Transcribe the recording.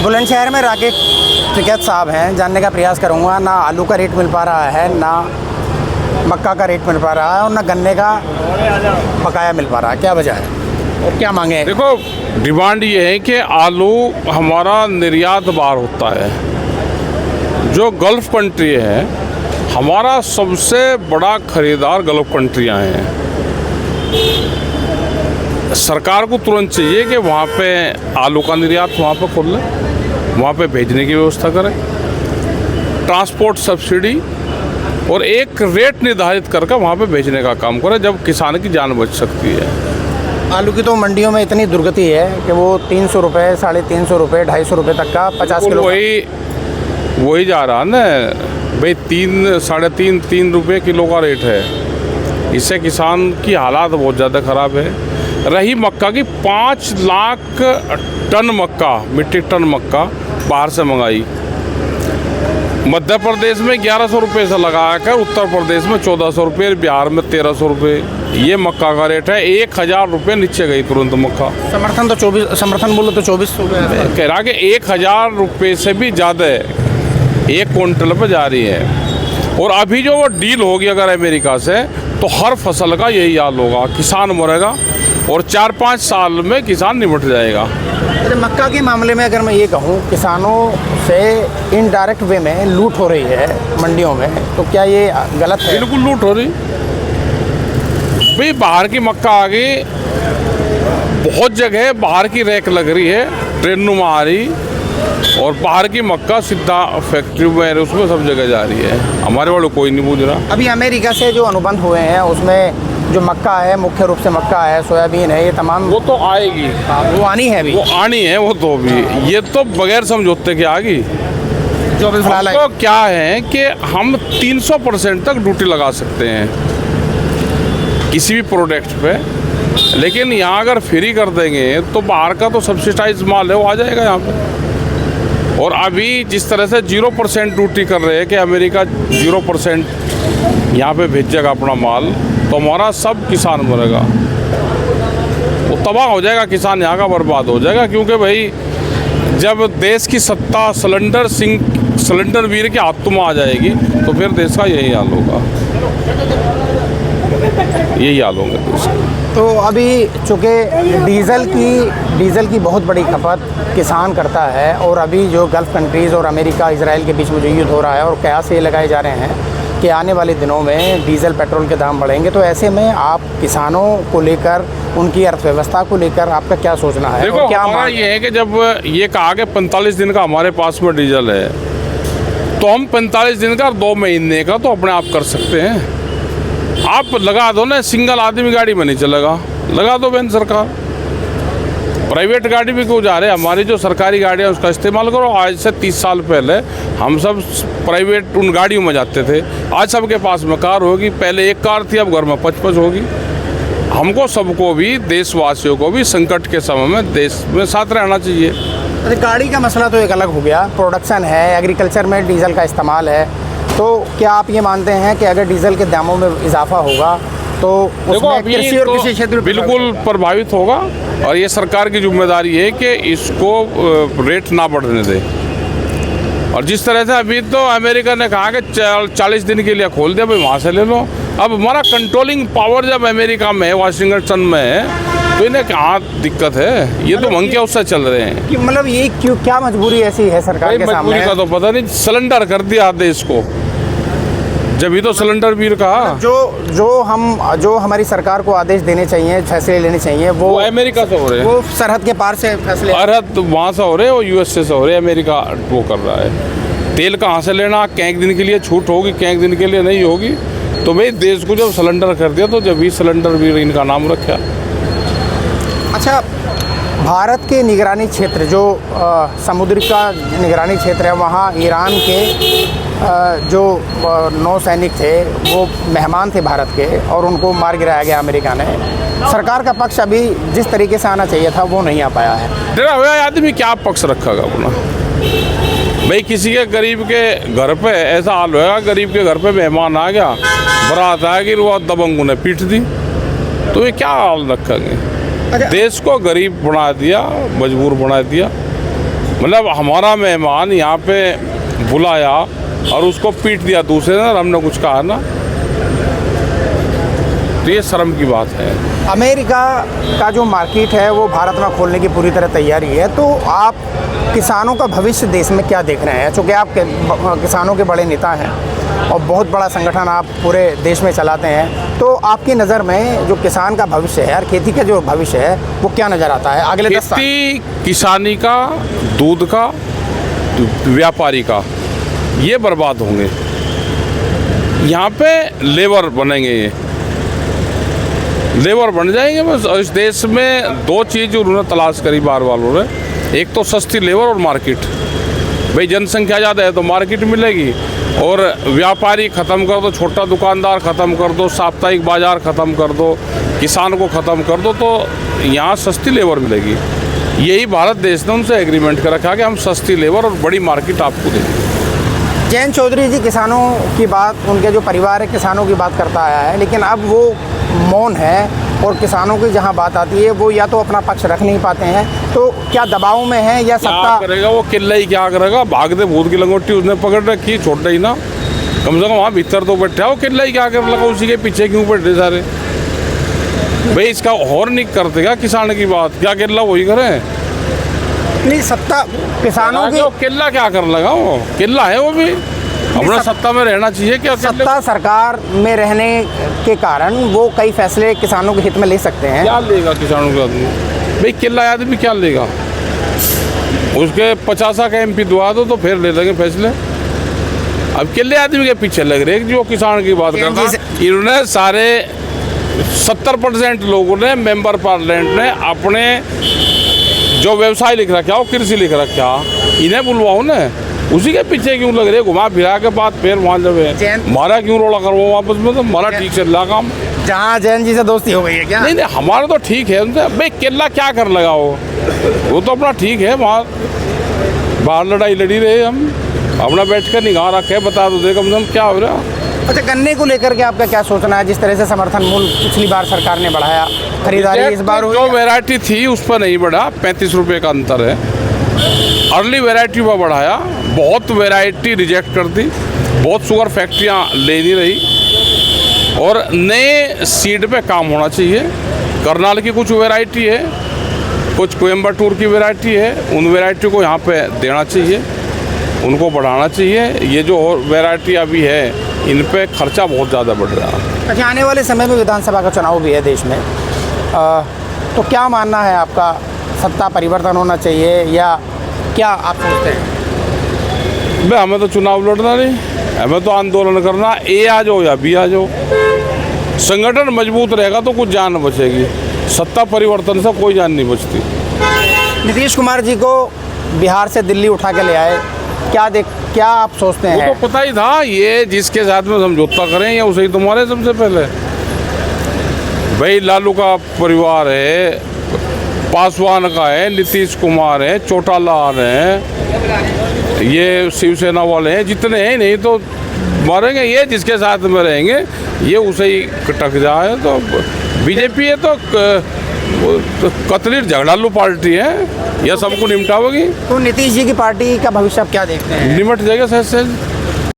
बुलंदशहर में राकेश टिकैत साहब हैं, जानने का प्रयास करूंगा। ना आलू का रेट मिल पा रहा है, ना मक्का का रेट मिल पा रहा है और ना गन्ने का बकाया मिल पा रहा है। क्या वजह है और क्या मांगे? देखो, डिमांड ये है कि आलू हमारा निर्यात बाहर होता है। जो गल्फ़ कंट्री है, हमारा सबसे बड़ा खरीदार गल्फ़ कंट्रियां हैं। सरकार को तुरंत चाहिए कि वहाँ पे आलू का निर्यात वहाँ पे खोल लें, वहाँ पे भेजने की व्यवस्था करें, ट्रांसपोर्ट सब्सिडी और एक रेट निर्धारित करके वहाँ पे भेजने का काम करें, जब किसान की जान बच सकती है। आलू की तो मंडियों में इतनी दुर्गति है कि वो 300 रुपये, 350 रुपये, 250 रुपये तक का 50 किलो वही जा रहा ना भाई, 3 रुपये किलो का रेट है। इससे किसान की हालात बहुत ज़्यादा ख़राब है। रही मक्का की 5 लाख टन मक्का, मीट्रिक टन मक्का बाहर से मंगाई। मध्य प्रदेश में 1100 रुपये से लगाकर उत्तर प्रदेश में 1400 रुपये, बिहार में 1300 रुपये ये मक्का का रेट है। 1000 रुपये नीचे गई तुरंत मक्का। समर्थन बोलो तो 24 रुपये कह रहा कि 1000 रुपये से भी ज़्यादा एक क्विंटल पर जा रही है। और अभी जो वो डील होगी अगर अमेरिका से, तो हर फसल का यही हाल होगा, किसान मरेगा और 4-5 साल में किसान निपट जाएगा। मक्का के मामले में अगर मैं ये कहूँ, किसानों से इनडायरेक्ट वे में लूट हो रही है मंडियों में, तो क्या ये गलत है? बिल्कुल लूट हो रही भाई। बाहर की मक्का आ गई, बहुत जगह बाहर की रैक लग रही है, ट्रेनों में आ रही, और बाहर की मक्का सीधा फैक्ट्री में उसमें सब जगह जा रही है। हमारे वालों कोई नहीं पूछ रहा। अभी अमेरिका से जो अनुबंध हुए हैं उसमें जो मक्का है, मुख्य रूप से मक्का है, सोयाबीन है, ये तमाम वो तो आएगी, वो आनी है अभी, वो आनी है वो तो भी। ये तो बगैर समझौते के आ गई। जो अभी फिलहाल तो क्या है कि हम 300% तक ड्यूटी लगा सकते हैं किसी भी प्रोडक्ट पे, लेकिन यहाँ अगर फ्री कर देंगे तो बाहर का तो सब्सिडाइज माल है वो आ जाएगा यहाँ पे। और अभी जिस तरह से 0% ड्यूटी कर रहे हैं कि अमेरिका 0% यहाँ पे भेजेगा अपना माल, तो हमारा सब किसान मरेगा, वो तबाह हो जाएगा, किसान यहाँ का बर्बाद हो जाएगा। क्योंकि भाई जब देश की सत्ता सिलेंडर वीर के हाथों में आ जाएगी, तो फिर देश का यही हाल होगा, यही हाल होंगे देश का। तो अभी चूँकि डीज़ल की बहुत बड़ी खपत किसान करता है, और अभी जो गल्फ़ कंट्रीज़ और अमेरिका इजराइल के बीच में जो युद्ध हो रहा है, और कयास ये लगाए जा रहे हैं कि आने वाले दिनों में डीज़ल पेट्रोल के दाम बढ़ेंगे, तो ऐसे में आप किसानों को लेकर, उनकी अर्थव्यवस्था को लेकर आपका क्या सोचना है? देखो, क्या हमारा ये है कि जब ये कहा कि 45 दिन का हमारे पास में डीजल है, तो हम 45 दिन का 2 महीने का तो अपने आप कर सकते हैं। आप लगा दो ना, सिंगल आदमी गाड़ी में नहीं चलेगा, लगा दो बैन सरकार। प्राइवेट गाड़ी भी क्यों जा रहे हैं? हमारी जो सरकारी गाड़ियाँ उसका इस्तेमाल करो। आज से 30 साल पहले हम सब प्राइवेट उन गाड़ियों में जाते थे, आज सबके पास में कार होगी। पहले एक कार थी, अब घर में 5-5 होगी। हमको सबको भी, देशवासियों को भी संकट के समय में देश में साथ रहना चाहिए। गाड़ी का मसला तो एक अलग हो गया, प्रोडक्शन है, एग्रीकल्चर में डीजल का इस्तेमाल है, तो क्या आप ये मानते हैं कि अगर डीजल के दामों में इजाफा होगा तो उसमें कृषि और किसी क्षेत्र बिल्कुल प्रभावित होगा? और ये सरकार की जिम्मेदारी है कि इसको रेट ना बढ़ने दे। और जिस तरह से अभी तो अमेरिका ने कहा कि 40 दिन के लिए खोल दिया, भाई वहाँ से ले लो। अब हमारा कंट्रोलिंग पावर जब अमेरिका में है, वाशिंगटन में है, तो इन्हें कहाँ दिक्कत है? ये तो मन के उससे चल रहे हैं कि मतलब ये क्यों, क्या मजबूरी ऐसी है सरकार के सामने? मजबूरी का तो पता नहीं, सिलेंडर कर दिया देश को, जब ही तो सिलेंडर भी कहा। जो हमारी सरकार को आदेश देने चाहिए, फैसले लेने चाहिए, वो अमेरिका से हो रहे हैं, वो सरहद के पार से फैसले, सरहद वहाँ से हो रहे हैं, वो यूएसए से हो रहे हैं। अमेरिका वो कर रहा है। तेल कहाँ से लेना, कैंक दिन के लिए छूट होगी, कैंक दिन के लिए नहीं होगी। तो भाई देश को जब सिलेंडर कर दिया, तो जब ही सिलेंडर भी इनका नाम रखा। अच्छा, भारत के निगरानी क्षेत्र जो समुद्र का निगरानी क्षेत्र है, वहाँ ईरान के जो 9 सैनिक थे वो मेहमान थे भारत के, और उनको मार गिराया गया अमेरिका ने। सरकार का पक्ष अभी जिस तरीके से आना चाहिए था वो नहीं आ पाया है। डरा हुआ आदमी क्या पक्ष रखेगा अपना? भाई किसी के गरीब के घर पे ऐसा हाल होगा, गरीब के घर पे मेहमान आ गया, बारात आ गई, वो दबंगों ने पीट दी, तो ये क्या हाल रखेंगे? देश को गरीब बना दिया, मजबूर बना दिया। मतलब हमारा मेहमान यहाँ पे बुलाया और उसको पीट दिया दूसरे ने और हमने कुछ कहा ना, तो ये शर्म की बात है। अमेरिका का जो मार्केट है वो भारत में खोलने की पूरी तरह तैयारी है, तो आप किसानों का भविष्य देश में क्या देख रहे हैं? चूँकि आप किसानों के बड़े नेता हैं और बहुत बड़ा संगठन आप पूरे देश में चलाते हैं, तो आपकी नज़र में जो किसान का भविष्य है और खेती का जो भविष्य है वो क्या नज़र आता है अगले 10 साल? खेती, किसानी का, दूध का, व्यापारी का, ये बर्बाद होंगे। यहाँ पे लेबर बनेंगे, ये लेबर बन जाएंगे बस। और इस देश में दो चीज़ उन्होंने तलाश करी बार वालों ने, एक तो सस्ती लेबर और मार्केट। भाई जनसंख्या ज़्यादा है तो मार्केट मिलेगी, और व्यापारी ख़त्म कर दो, छोटा दुकानदार ख़त्म कर दो, साप्ताहिक बाज़ार ख़त्म कर दो, किसान को ख़त्म कर दो, तो यहाँ सस्ती लेबर मिलेगी। यही भारत देश ने उनसे एग्रीमेंट कर रखा कि हम सस्ती लेबर और बड़ी मार्केट आपको देंगे। जयंत चौधरी जी किसानों की बात, उनके जो परिवार है किसानों की बात करता आया है, लेकिन अब वो मौन है और किसानों की जहां बात आती है वो या तो अपना पक्ष रख नहीं पाते हैं, तो क्या दबाव में है या क्या सत्ता करेगा वो? किला ही क्या करेगा? भागते भूत की लंगोटी उसने पकड़ रखी, छोड़ ही ना, कम से कम वहाँ भीतर तो बैठा हो। किला ही क्या कर लगा? उसी के पीछे क्यों बैठे सारे? भाई इसका और नहीं करते क्या किसान की बात? क्या किला वही करे? नहीं, सत्ता किसानों की किला क्या कर लगा? वो किला है वो भी अपना सत्ता में रहना चाहिए। क्या सत्ता सरकार में रहने के कारण वो कई फैसले किसानों के हित में ले सकते हैं। क्या लेगा किसानों का आदमी? भाई किला आदमी क्या लेगा? उसके 50 का MP दुआ दो तो फिर ले लेंगे फैसले। अब किले आदमी के पीछे लग रहे जो किसान की बात करना। इन्होंने सारे 70% लोगों ने, मेंबर पार्लियामेंट ने अपने जो व्यवसाय लिख रखा वो कृषि लिख रखा, इन्हें बुलवाओ ना। उसी के पीछे क्यों लग रहे? घुमा फिरा के बाद फिर वहाँ जब हमारा क्यों रोड़ा करवाओ वापस में? तो हमारा ठीक चल रहा काम। जहाँ जैन जी से दोस्ती हो गई है क्या? नहीं, हमारा तो ठीक है उनसे। भाई किला क्या कर लगा वो तो अपना ठीक है। वहाँ बाहर लड़ाई लड़ी रहे, हम अपना बैठ कर निगाह रखे, बता दो दे कम से कम क्या हो रहा। अच्छा, गन्ने को लेकर के आपका क्या सोचना है? जिस तरह से समर्थन मूल्य पिछली बार सरकार ने बढ़ाया, खरीदारी इस बार जो वैरायटी थी उस पर नहीं बढ़ा, 35 रुपये का अंतर है। अर्ली वैरायटी पर बढ़ाया, बहुत वैरायटी रिजेक्ट कर दी, बहुत शुगर फैक्ट्रियाँ ले नहीं रही, और नए सीड पे काम होना चाहिए। करनाल की कुछ वैरायटी है, कुछ कोयम्बटूर की वैरायटी है, उन वैरायटी को यहाँ पे देना चाहिए, उनको बढ़ाना चाहिए। ये जो वैरायटी अभी है इन पे खर्चा बहुत ज़्यादा बढ़ रहा है। अच्छा, आने वाले समय में विधानसभा का चुनाव भी है देश में, तो क्या मानना है आपका? सत्ता परिवर्तन होना चाहिए या क्या आप सोचते हैं? भाई हमें तो चुनाव लड़ना नहीं, हमें तो आंदोलन करना। ए आ जाओ या बी आ जाओ, संगठन मजबूत रहेगा तो कुछ जान बचेगी। सत्ता परिवर्तन से कोई जान नहीं बचती। नीतीश कुमार जी को बिहार से दिल्ली उठा के ले आए, क्या आप सोचते हैं? वो तो पता ही था ये जिसके साथ में समझौता करें या उसे ही तुम्हारे सबसे पहले। भाई लालू का परिवार है, पासवान का है, नीतीश कुमार है, चौटालाल है, ये शिवसेना वाले हैं, जितने हैं नहीं तो मारेंगे। ये जिसके साथ में रहेंगे ये उसे ही कटक जाए। तो बीजेपी है तो कतली झगड़ालू पार्टी है, यह सबको निपटावेगी। तो नीतीश जी की पार्टी का भविष्य आप क्या देखते हैं? निमट जाएगा सहज सहज।